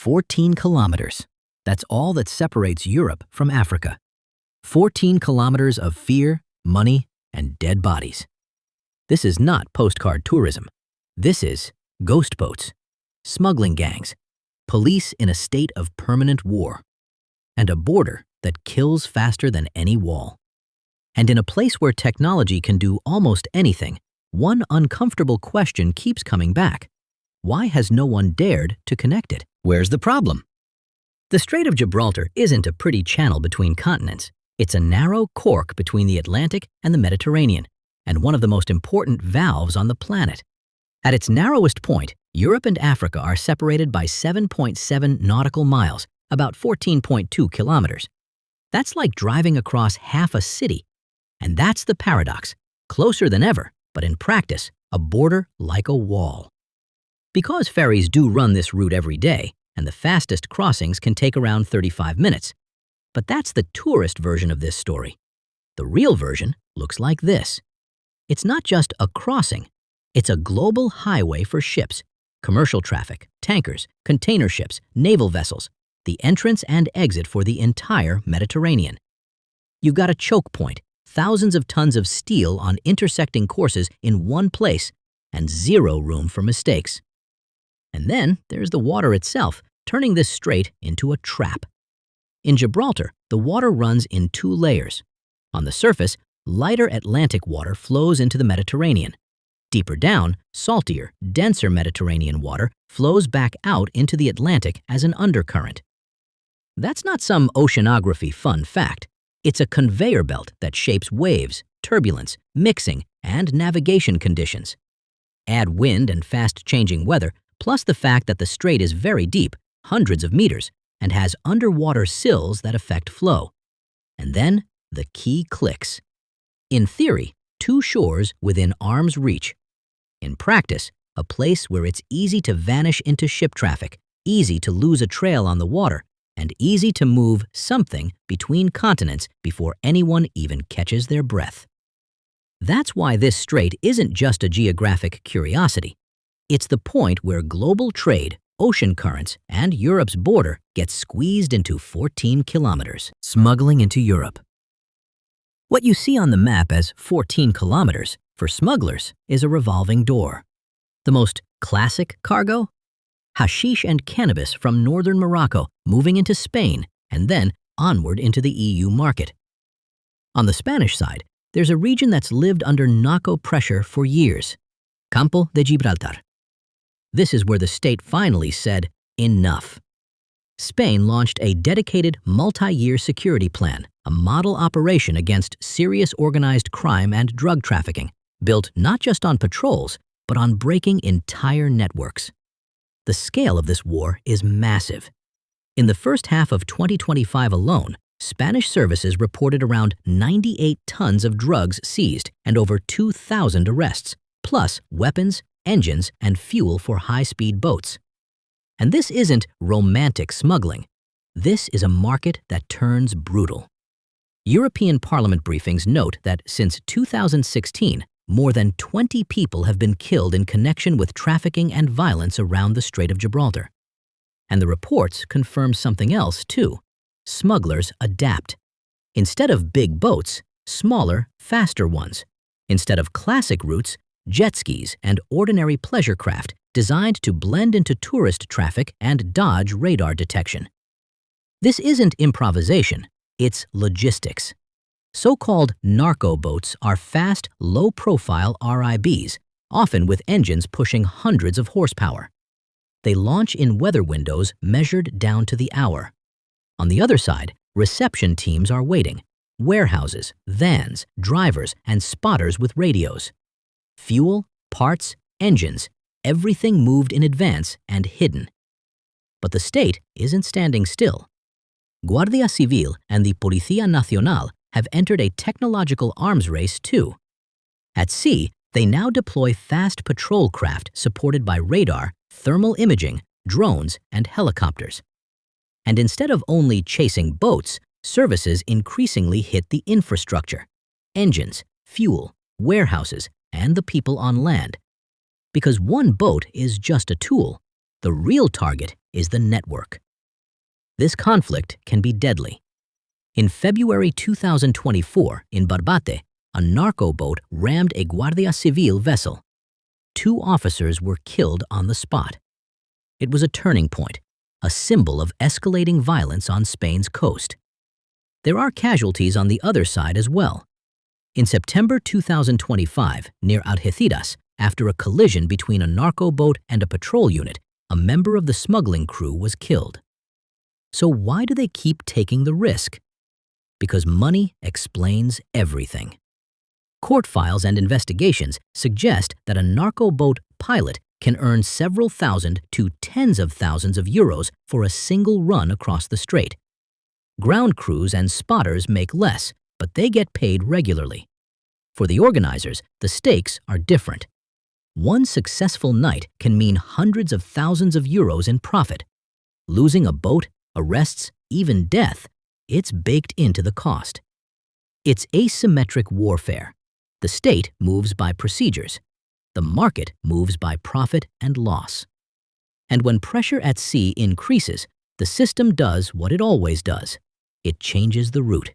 14 kilometers. That's all that separates Europe from Africa. 14 kilometers of fear, money, and dead bodies. This is not postcard tourism. This is ghost boats, smuggling gangs, police in a state of permanent war, and a border that kills faster than any wall. And in a place where technology can do almost anything, one uncomfortable question keeps coming back. Why has no one dared to connect it? Where's the problem? The Strait of Gibraltar isn't a pretty channel between continents. It's a narrow cork between the Atlantic and the Mediterranean, and one of the most important valves on the planet. At its narrowest point, Europe and Africa are separated by 7.7 nautical miles, about 14.2 kilometers. That's like driving across half a city. And that's the paradox. Closer than ever, but in practice, a border like a wall. Because ferries do run this route every day, and the fastest crossings can take around 35 minutes. But that's the tourist version of this story. The real version looks like this. It's not just a crossing. It's a global highway for ships, commercial traffic, tankers, container ships, naval vessels, the entrance and exit for the entire Mediterranean. You've got a choke point, thousands of tons of steel on intersecting courses in one place, and zero room for mistakes. And then there's the water itself, turning this strait into a trap. In Gibraltar, the water runs in two layers. On the surface, lighter Atlantic water flows into the Mediterranean. Deeper down, saltier, denser Mediterranean water flows back out into the Atlantic as an undercurrent. That's not some oceanography fun fact. It's a conveyor belt that shapes waves, turbulence, mixing, and navigation conditions. Add wind and fast-changing weather, plus the fact that the strait is very deep, hundreds of meters, and has underwater sills that affect flow. And then the key clicks. In theory, two shores within arm's reach. In practice, a place where it's easy to vanish into ship traffic, easy to lose a trail on the water, and easy to move something between continents before anyone even catches their breath. That's why this strait isn't just a geographic curiosity. It's the point where global trade, ocean currents, and Europe's border get squeezed into 14 kilometers. Smuggling into Europe. What you see on the map as 14 kilometers, for smugglers, is a revolving door. The most classic cargo? Hashish and cannabis from northern Morocco moving into Spain and then onward into the EU market. On the Spanish side, there's a region that's lived under narco pressure for years, Campo de Gibraltar. This is where the state finally said, enough. Spain launched a dedicated multi-year security plan, a model operation against serious organized crime and drug trafficking, built not just on patrols, but on breaking entire networks. The scale of this war is massive. In the first half of 2025 alone, Spanish services reported around 98 tons of drugs seized and over 2,000 arrests, plus weapons, engines, and fuel for high-speed boats. And this isn't romantic smuggling. This is a market that turns brutal. European Parliament briefings note that since 2016, more than 20 people have been killed in connection with trafficking and violence around the Strait of Gibraltar. And the reports confirm something else, too. Smugglers adapt. Instead of big boats, smaller, faster ones. Instead of classic routes, jet skis and ordinary pleasure craft designed to blend into tourist traffic and dodge radar detection. This isn't improvisation, it's logistics. So-called narco boats are fast, low-profile RIBs, often with engines pushing hundreds of horsepower. They launch in weather windows measured down to the hour. On the other side, reception teams are waiting. Warehouses, vans, drivers, and spotters with radios. Fuel, parts, engines, everything moved in advance and hidden. But the state isn't standing still. Guardia Civil and the Policía Nacional have entered a technological arms race too. At sea, they now deploy fast patrol craft supported by radar, thermal imaging, drones, and helicopters. And instead of only chasing boats, services increasingly hit the infrastructure: engines, fuel, warehouses, and the people on land. Because one boat is just a tool. The real target is the network. This conflict can be deadly. In February 2024, in Barbate, a narco boat rammed a Guardia Civil vessel. 2 officers were killed on the spot. It was a turning point, a symbol of escalating violence on Spain's coast. There are casualties on the other side as well. In September 2025, near Algeciras, after a collision between a narco boat and a patrol unit, a member of the smuggling crew was killed. So why do they keep taking the risk? Because money explains everything. Court files and investigations suggest that a narco boat pilot can earn several thousand to tens of thousands of euros for a single run across the strait. Ground crews and spotters make less, but they get paid regularly. For the organizers, the stakes are different. One successful night can mean hundreds of thousands of euros in profit. Losing a boat, arrests, even death, it's baked into the cost. It's asymmetric warfare. The state moves by procedures. The market moves by profit and loss. And when pressure at sea increases, the system does what it always does. It changes the route.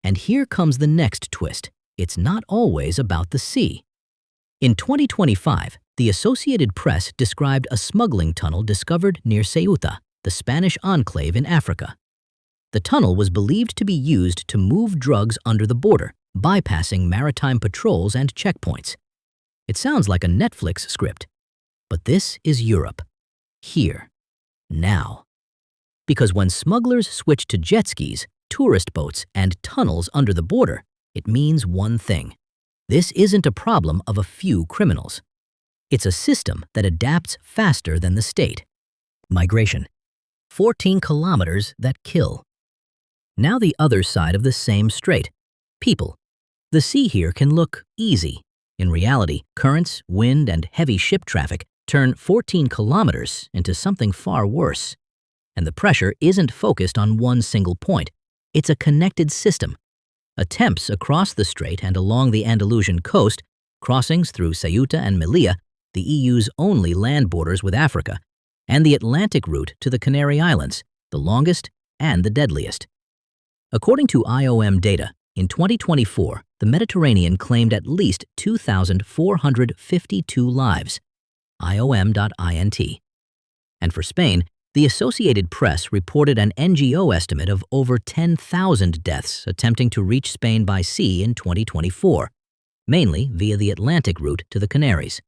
And here comes the next twist. It's not always about the sea. In 2025, the Associated Press described a smuggling tunnel discovered near Ceuta, the Spanish enclave in Africa. The tunnel was believed to be used to move drugs under the border, bypassing maritime patrols and checkpoints. It sounds like a Netflix script. But this is Europe. Here. Now. Because when smugglers switch to jet skis, tourist boats, and tunnels under the border, it means one thing. This isn't a problem of a few criminals. It's a system that adapts faster than the state. Migration. 14 kilometers that kill. Now the other side of the same strait. People. The sea here can look easy. In reality, currents, wind, and heavy ship traffic turn 14 kilometers into something far worse. And the pressure isn't focused on one single point. It's a connected system. Attempts across the strait and along the Andalusian coast, crossings through Ceuta and Melilla, the EU's only land borders with Africa, and the Atlantic route to the Canary Islands, the longest and the deadliest. According to IOM data, in 2024, the Mediterranean claimed at least 2,452 lives, IOM.int. And for Spain, the Associated Press reported an NGO estimate of over 10,000 deaths attempting to reach Spain by sea in 2024, mainly via the Atlantic route to the Canaries.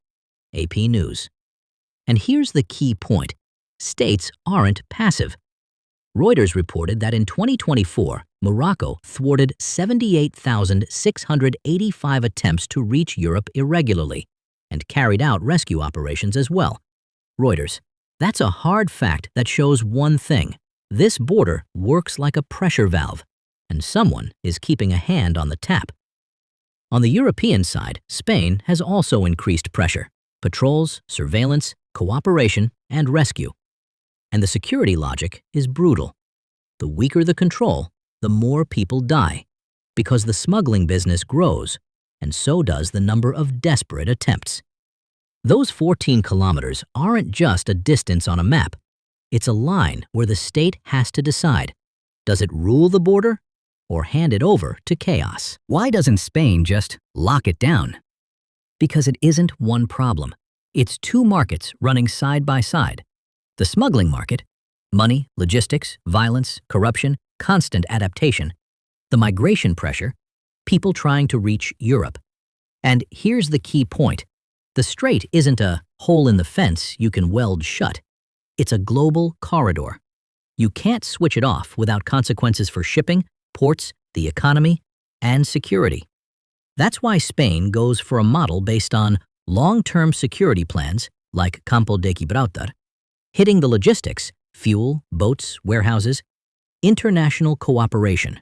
AP News. And here's the key point. States aren't passive. Reuters reported that in 2024, Morocco thwarted 78,685 attempts to reach Europe irregularly and carried out rescue operations as well. Reuters. That's a hard fact that shows one thing. This border works like a pressure valve, and someone is keeping a hand on the tap. On the European side, Spain has also increased pressure. Patrols, surveillance, cooperation, and rescue. And the security logic is brutal. The weaker the control, the more people die, because the smuggling business grows, and so does the number of desperate attempts. Those 14 kilometers aren't just a distance on a map. It's a line where the state has to decide, does it rule the border or hand it over to chaos? Why doesn't Spain just lock it down? Because it isn't one problem. It's 2 markets running side by side. The smuggling market, money, logistics, violence, corruption, constant adaptation. The migration pressure, people trying to reach Europe. And here's the key point. The strait isn't a hole in the fence you can weld shut. It's a global corridor. You can't switch it off without consequences for shipping, ports, the economy, and security. That's why Spain goes for a model based on long-term security plans, like Campo de Gibraltar, hitting the logistics, fuel, boats, warehouses, international cooperation.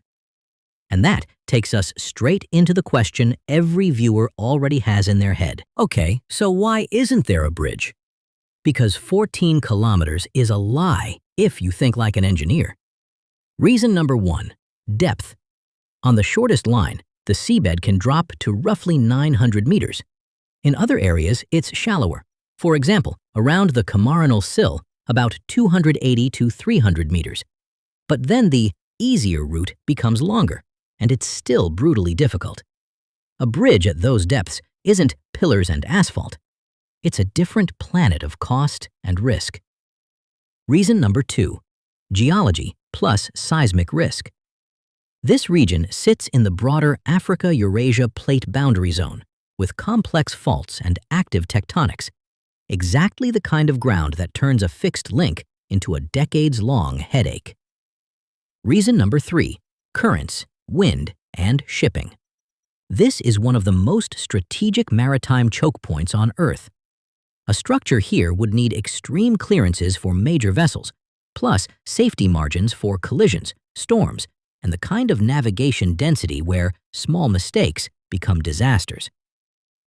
And that takes us straight into the question every viewer already has in their head. Okay, so why isn't there a bridge? Because 14 kilometers is a lie if you think like an engineer. Reason number 1, depth. On the shortest line, the seabed can drop to roughly 900 meters. In other areas, it's shallower, For example, around the Comarinal Sill, about 280 to 300 meters. But then the easier route becomes longer, and it's still brutally difficult. A bridge at those depths isn't pillars and asphalt. It's a different planet of cost and risk. Reason number 2, geology plus seismic risk. This region sits in the broader Africa-Eurasia plate boundary zone with complex faults and active tectonics, exactly the kind of ground that turns a fixed link into a decades-long headache. Reason number 3, currents, wind, and shipping. This is one of the most strategic maritime choke points on Earth. A structure here would need extreme clearances for major vessels, plus safety margins for collisions, storms, and the kind of navigation density where small mistakes become disasters.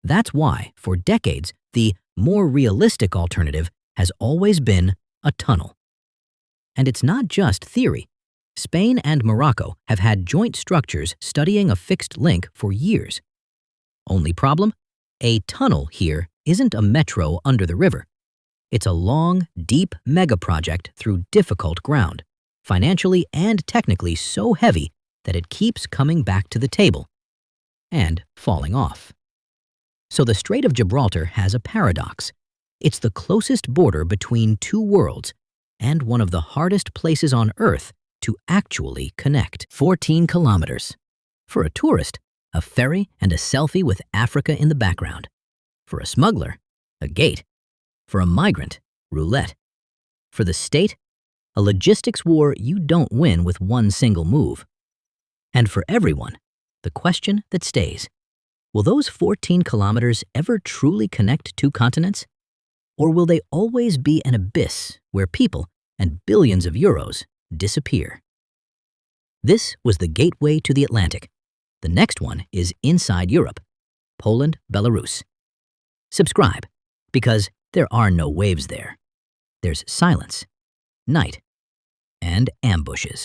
That's why, for decades, the more realistic alternative has always been a tunnel. And it's not just theory. Spain and Morocco have had joint structures studying a fixed link for years. Only problem? A tunnel here isn't a metro under the river. It's a long, deep mega-project through difficult ground, financially and technically so heavy that it keeps coming back to the table and falling off. So the Strait of Gibraltar has a paradox. It's the closest border between two worlds and one of the hardest places on Earth to actually connect. 14 kilometers. For a tourist, a ferry and a selfie with Africa in the background. For a smuggler, a gate. For a migrant, roulette. For the state, a logistics war you don't win with one single move. And for everyone, the question that stays, will those 14 kilometers ever truly connect two continents? Or will they always be an abyss where people and billions of euros disappear? This was the gateway to the Atlantic. The next one is inside Europe, Poland, Belarus. Subscribe, because there are no waves there. There's silence, night, and ambushes.